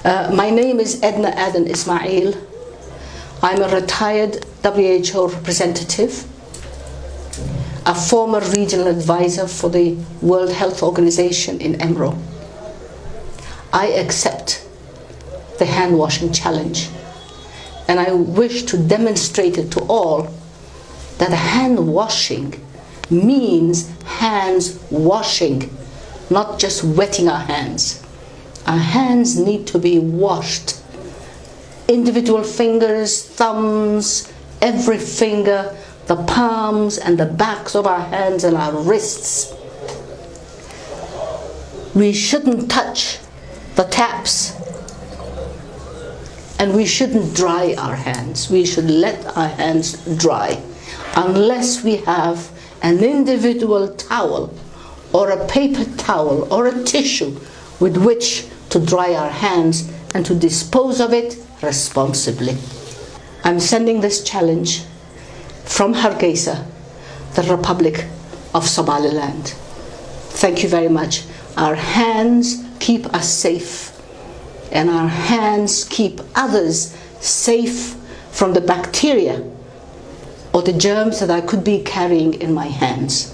My name is Edna Aden Ismail. I'm a retired WHO representative, a former regional advisor for the World Health Organization in Emro. I accept the hand washing challenge, and I wish to demonstrate it to all that hand washing means hands washing, not just wetting our hands. Our hands need to be washed. Individual fingers, thumbs, every finger, the palms and the backs of our hands and our wrists. We shouldn't touch the taps, and we shouldn't dry our hands. We should let our hands dry unless we have an individual towel or a paper towel or a tissue with which to dry our hands and to dispose of it responsibly. I'm sending this challenge from Hargeisa, the Republic of Somaliland. Thank you very much. Our hands keep us safe, and our hands keep others safe from the bacteria or the germs that I could be carrying in my hands.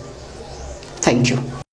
Thank you.